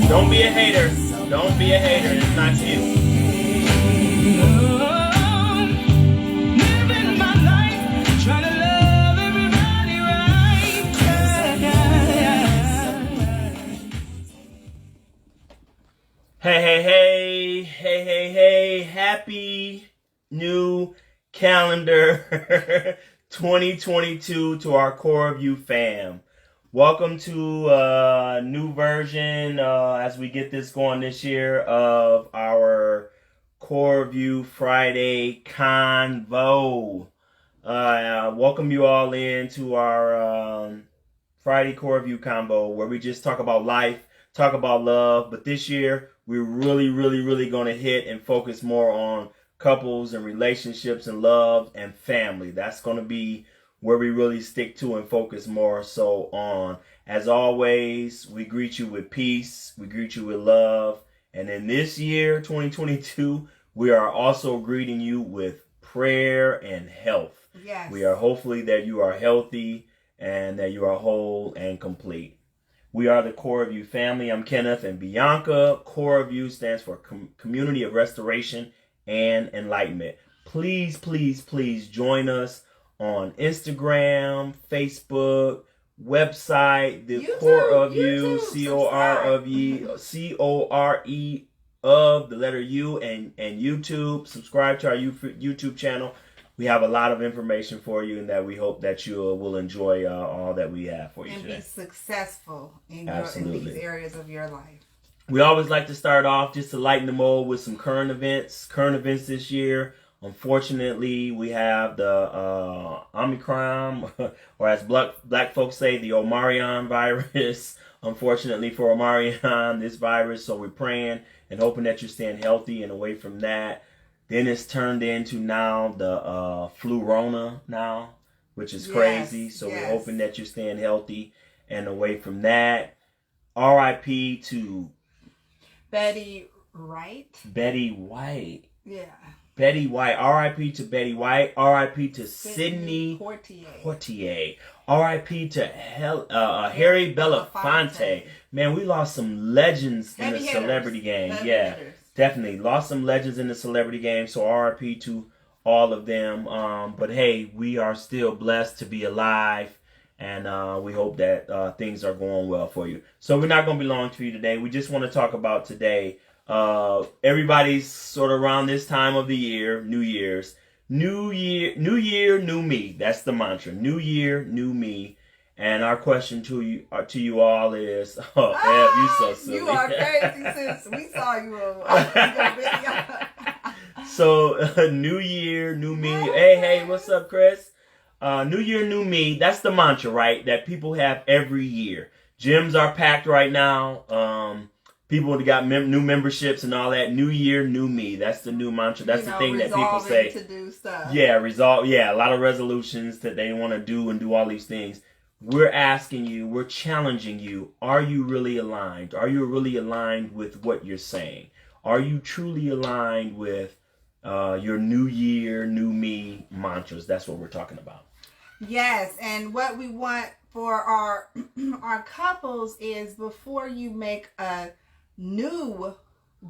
Don't be a hater. Don't be a hater. It's not you. Living my life, trying to love everybody right. Hey. Happy new calendar 2022 to our TheCoreofU fam. Welcome to a new version as we get this going this year of our TheCoreofU Friday Convo. Welcome you all into our Friday TheCoreofU Convo, where we just talk about life, talk about love. But this year, we're really going to hit and focus more on couples and relationships and love and family. That's going to be where we really stick to and focus more so on. As always, we greet you with peace. We greet you with love. And in this year, 2022, we are also greeting you with prayer and health. Yes. We are hopefully that you are healthy and that you are whole and complete. We are the TheCoreofU family. I'm Kenneth and Bianca. TheCoreofU stands for Community of Restoration and Enlightenment. Please join us on Instagram, Facebook, website, TheCoreofU, C-O-R-E of the letter U, and YouTube. Subscribe to our YouTube channel. We have a lot of information for you, and that we hope that you will enjoy all that we have for you today. And be successful in these areas of your life. We always like to start off just to lighten the mood with some current events. Current events this year. Unfortunately, we have the Omicron, or as black folks say, the Omarion virus. Unfortunately for Omarion, this virus. So we're praying and hoping that you're staying healthy and away from that. Then it's turned into now the flu-rona now, which is crazy. So we're hoping that you're staying healthy and away from that. R.I.P. to Betty White. Yeah. Betty White. R.I.P. to Betty White. R.I.P. to Sidney Poitier. R.I.P. to Harry Belafonte. Man, we lost some legends in the celebrity game. Definitely. Lost some legends in the celebrity game. So R.I.P. to all of them. But hey, we are still blessed to be alive. And we hope that things are going well for you. So we're not going to be long for you today. We just want to talk about today. Everybody's sort of around this time of the year, New Year's. New year, new me. That's the mantra. New year, new me. And our question to you all is, Ev, you so silly. You are crazy since we saw you on your video. So, new year, new me. Hey, what's up, Chris? New year, new me. That's the mantra, right? That people have every year. Gyms are packed right now. People that got new memberships and all that. New year, new me. That's the new mantra. That's the thing that people say. To do stuff. Yeah, a lot of resolutions that they want to do and do all these things. We're asking you, we're challenging you, are you really aligned? Are you really aligned with what you're saying? Are you truly aligned with your new year, new me mantras? That's what we're talking about. Yes, and what we want for our couples is, before you make a new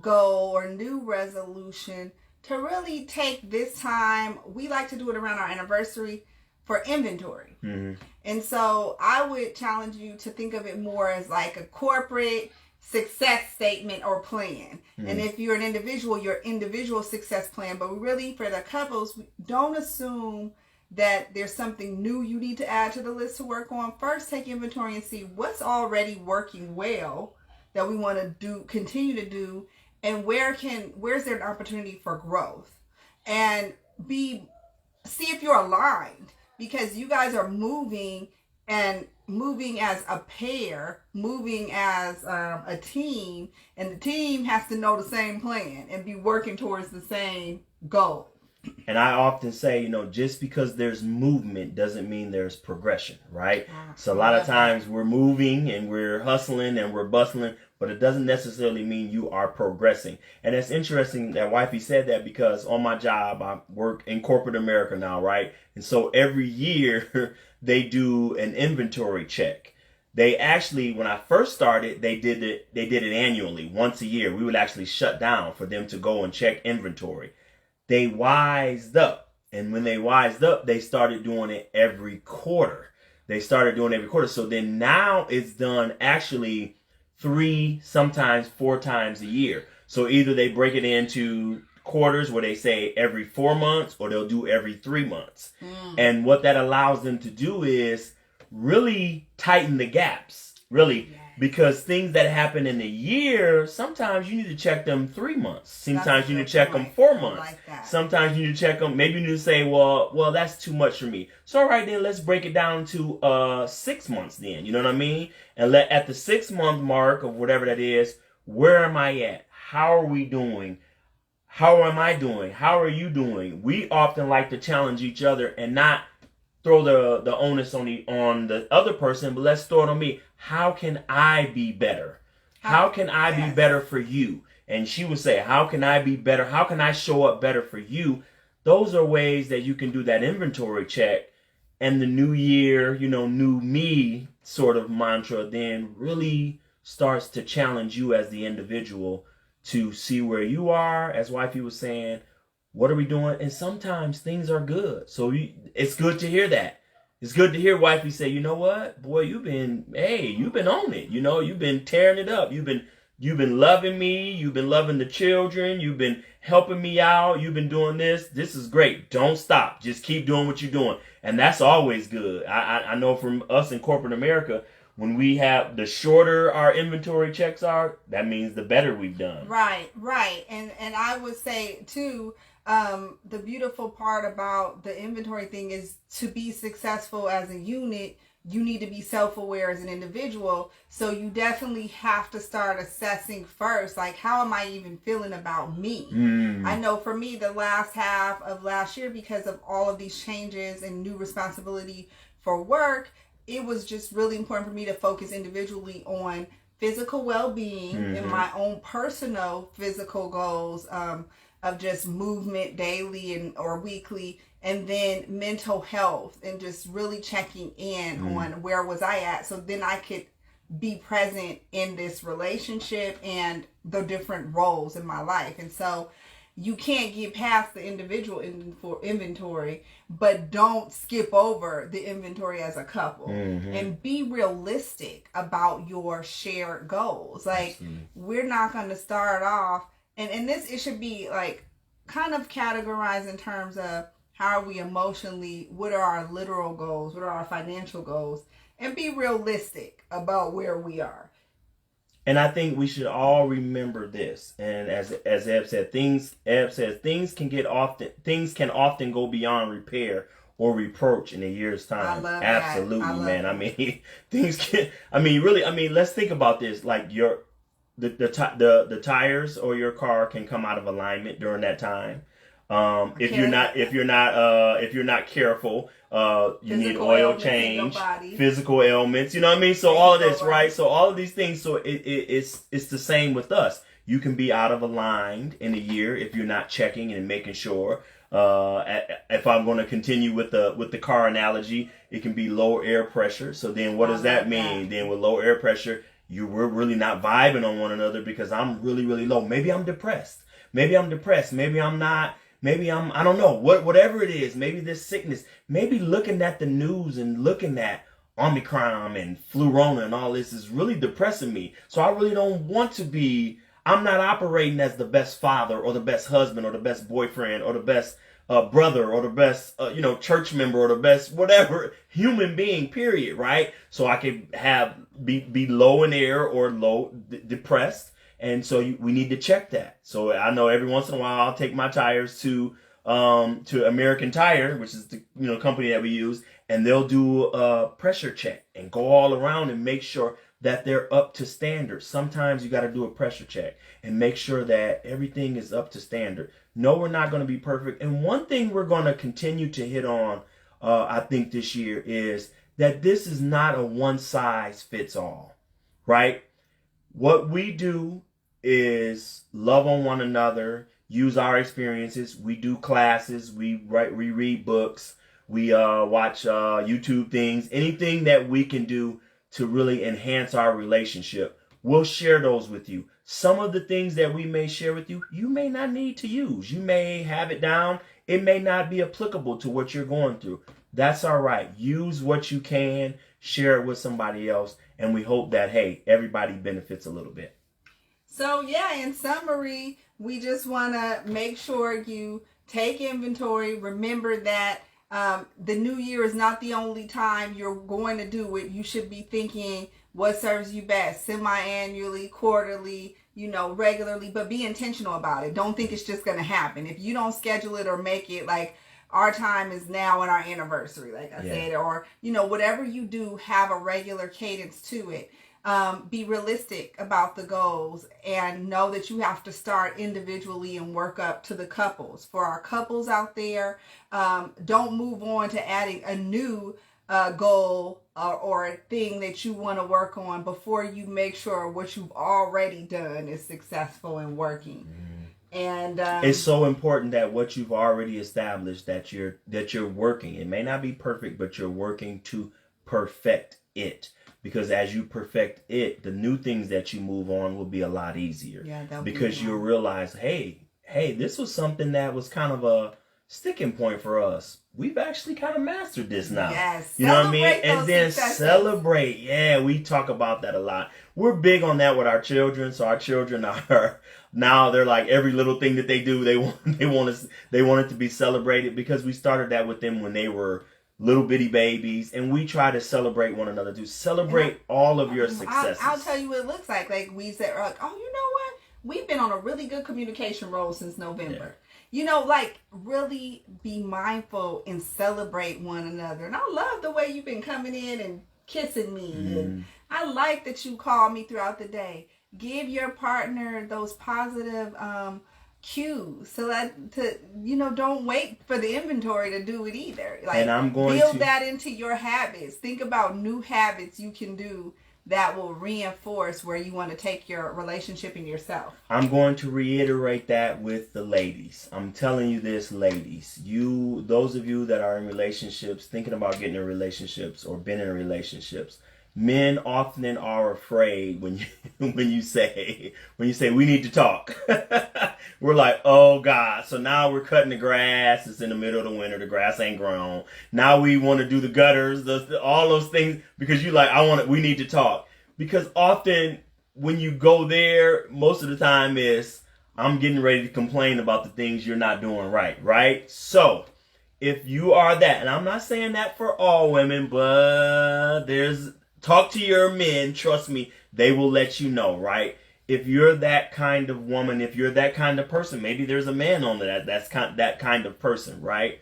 goal or new resolution, to really take this time. We like to do it around our anniversary for inventory. Mm-hmm. And so I would challenge you to think of it more as like a corporate success statement or plan. Mm-hmm. And if you're an individual, your individual success plan. But really, for the couples, don't assume that there's something new you need to add to the list to work on. First, take inventory and see what's already working well that we want to continue to do, and where's there an opportunity for growth, and see if you're aligned, because you guys are moving as a pair, moving as a team, and the team has to know the same plan and be working towards the same goal. And I often say, just because there's movement doesn't mean there's progression, right? So a lot of times we're moving and we're hustling and we're bustling, but it doesn't necessarily mean you are progressing. And it's interesting that Wifey said that, because on my job, I work in corporate America now, right? And so every year they do an inventory check. They actually, when I first started, they did it annually, once a year. We would actually shut down for them to go and check inventory. They wised up. And when they wised up, they started doing it every quarter. So then now it's done actually 3, sometimes 4 times a year. So either they break it into quarters where they say every 4 months, or they'll do every 3 months. And what that allows them to do is really tighten the gaps, really, because things that happen in a year, sometimes you need to check them 3 months. Sometimes you need to check them 4 months. Sometimes you need to check them. Maybe you need to say, well, that's too much for me. So all right, then let's break it down to 6 months. Then you know what I mean. And at the 6-month mark of whatever that is, where am I at? How are we doing? How am I doing? How are you doing? We often like to challenge each other and not throw the onus on the other person, but let's throw it on me. How can I be better? How can I be better for you? And she would say, how can I be better? How can I show up better for you? Those are ways that you can do that inventory check. And the new year, new me sort of mantra then really starts to challenge you as the individual to see where you are. As Wifey was saying, what are we doing? And sometimes things are good. So it's good to hear that. It's good to hear Wifey say, you know what, boy, you've been on it. You've been tearing it up. You've been loving me. You've been loving the children. You've been helping me out. You've been doing this. This is great. Don't stop. Just keep doing what you're doing. And that's always good. I know from us in corporate America, when we have the shorter our inventory checks are, that means the better we've done. Right. And I would say too, the beautiful part about the inventory thing is to be successful as a unit, you need to be self-aware as an individual. So you definitely have to start assessing first, like, how am I even feeling about me? I know for me, the last half of last year, because of all of these changes and new responsibility for work, it was just really important for me to focus individually on physical well-being and my own personal physical goals, of just movement daily or weekly, and then mental health, and just really checking in on where was I at, so then I could be present in this relationship and the different roles in my life. And so you can't get past the individual inventory, but don't skip over the inventory as a couple. And be realistic about your shared goals. Like, we're not going to start off, and this, it should be like kind of categorized in terms of how are we emotionally, what are our literal goals, what are our financial goals, and be realistic about where we are. And I think we should all remember this. And as Eb said, things can often go beyond repair or reproach in a year's time. I love Absolutely, that. man. That. I mean, things can. I mean, really. I mean, let's think about this. Like the tires or your car can come out of alignment during that time. If you're not careful, you need oil change, physical ailments, you know what I mean? So all of this, right? So all of these things, so it's the same with us. You can be out of aligned in a year if you're not checking and making sure. If I'm going to continue with the car analogy, it can be low air pressure. So then what does that mean? Then with low air pressure, we're really not vibing on one another because I'm really, really low. Maybe I'm depressed. Maybe I'm not. Maybe I don't know, whatever it is, maybe this sickness, maybe looking at the news and looking at Omicron and Flurona and all this is really depressing me. So I really don't want to be, I'm not operating as the best father or the best husband or the best boyfriend or the best brother or the best, church member or the best whatever human being, period, right? So I could be low in air or depressed. And so we need to check that. So I know every once in a while I'll take my tires to American Tire, which is the company that we use, and they'll do a pressure check and go all around and make sure that they're up to standard. Sometimes you got to do a pressure check and make sure that everything is up to standard. No, we're not going to be perfect. And one thing we're going to continue to hit on, I think this year, is that this is not a one size fits all, right? What we do is love on one another, use our experiences. We do classes, we read books, we watch YouTube things, anything that we can do to really enhance our relationship, we'll share those with you. Some of the things that we may share with you, you may not need to use. You may have it down. It may not be applicable to what you're going through. That's all right. Use what you can, share it with somebody else, and we hope that, hey, everybody benefits a little bit. So yeah, in summary, we just want to make sure you take inventory. Remember that the new year is not the only time you're going to do it. You should be thinking what serves you best, semi-annually, quarterly, regularly, but be intentional about it. Don't think it's just going to happen. If you don't schedule it or make it like our time is now on our anniversary, like I said, or, whatever you do, have a regular cadence to it. Be realistic about the goals and know that you have to start individually and work up to the couples. For our couples out there, don't move on to adding a new goal or a thing that you want to work on before you make sure what you've already done is successful and working. And it's so important that what you've already established, that you're working. It may not be perfect, but you're working to perfect it. Because as you perfect it, the new things that you move on will be a lot easier. Yeah, because you'll realize, hey, this was something that was kind of a sticking point for us. We've actually kind of mastered this now. Yes. You know what I mean? And then celebrate. Yeah, we talk about that a lot. We're big on that with our children. So our children are now they're like every little thing that they do, they want it to be celebrated, because we started that with them when they were little bitty babies, and we try to celebrate one another, to celebrate all of your successes. I'll tell you what it looks like. Like we said, like, oh, you know what? We've been on a really good communication roll since November. Like really be mindful and celebrate one another. And I love the way you've been coming in and kissing me. And I like that you call me throughout the day. Give your partner those positive cues, so that don't wait for the inventory to do it either. Like, and I'm going to build that into your habits. Think about new habits you can do that will reinforce where you want to take your relationship and yourself. I'm going to reiterate that with the ladies. I'm telling you this, ladies. Those of you that are in relationships, thinking about getting in relationships or been in relationships, men often are afraid when you say we need to talk. We're like, oh God. So now we're cutting the grass. It's in the middle of the winter. The grass ain't grown. Now we want to do the gutters, all those things, because we need to talk. Because often when you go there, most of the time is, I'm getting ready to complain about the things you're not doing right? So if you are that, and I'm not saying that for all women, but talk to your men. Trust me, they will let you know, right? If you're that kind of woman, if you're that kind of person, maybe there's a man on that kind of person, right?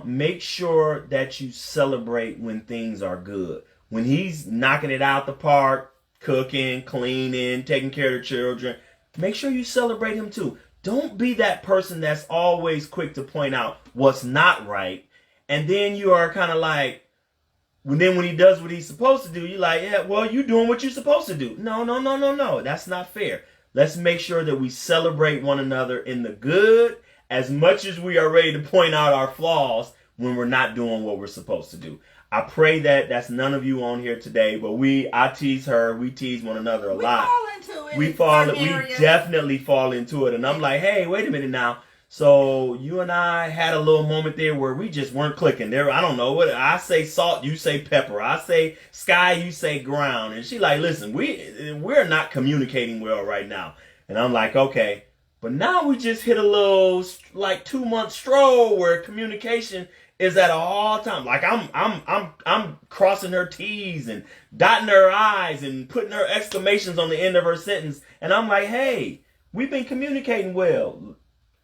Make sure that you celebrate when things are good. When he's knocking it out the park, cooking, cleaning, taking care of the children, make sure you celebrate him too. Don't be that person that's always quick to point out what's not right. And then you are kind of like, when he does what he's supposed to do, you're like, yeah, well, you're doing what you're supposed to do. No. That's not fair. Let's make sure that we celebrate one another in the good as much as we are ready to point out our flaws when we're not doing what we're supposed to do. I pray that that's none of you on here today, but I tease her. We tease one another a lot. We definitely fall into it. And I'm like, hey, wait a minute now. So you and I had a little moment there where we just weren't clicking. There, I don't know what I say. Salt, you say pepper. I say sky, you say ground. And she like, listen, we're not communicating well right now. And I'm like, okay, but now we just hit a little like 2-month stroll where communication is at an all time. Like I'm crossing her T's and dotting her I's and putting her exclamations on the end of her sentence. And I'm like, hey, we've been communicating well.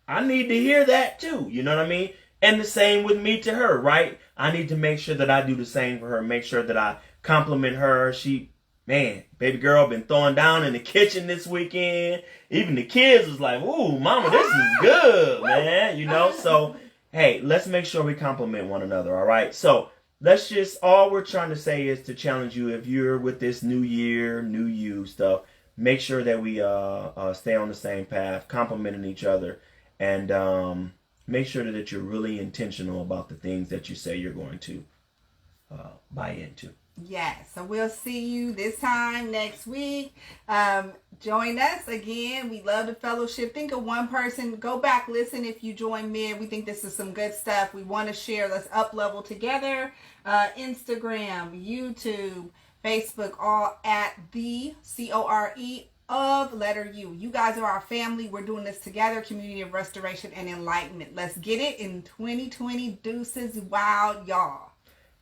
I need to hear that too. You know what I mean? And the same with me to her, right? I need to make sure that I do the same for her. Make sure that I compliment her. Baby girl been throwing down in the kitchen this weekend. Even the kids was like, ooh, mama, this is good, man. So, hey, let's make sure we compliment one another, all right? So all we're trying to say is to challenge you, if you're with this new year, new you stuff, make sure that we stay on the same path, complimenting each other. And make sure that you're really intentional about the things that you say you're going to buy into. Yes, so we'll see you this time next week. Join us again. We love the fellowship. Think of one person. Go back, listen if you join mid. We think this is some good stuff. We want to share. Let's up level together. Instagram, YouTube, Facebook, all at the CORE You guys are our family. We're doing this together. Community of restoration and enlightenment. Let's get it in 2020. Deuces wild, y'all.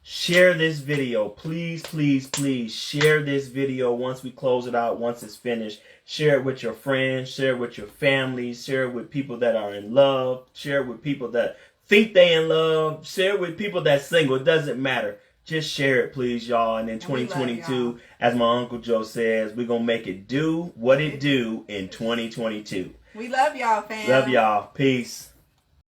Share this video. Please, please, please share this video once we close it out, once it's finished. Share it with your friends. Share it with your family. Share it with people that are in love. Share it with people that think they in love. Share it with people that's single. It doesn't matter. Just share it, please, y'all. And in 2022, as my Uncle Joe says, we're going to make it do what it do in 2022. We love y'all, fam. Love y'all. Peace.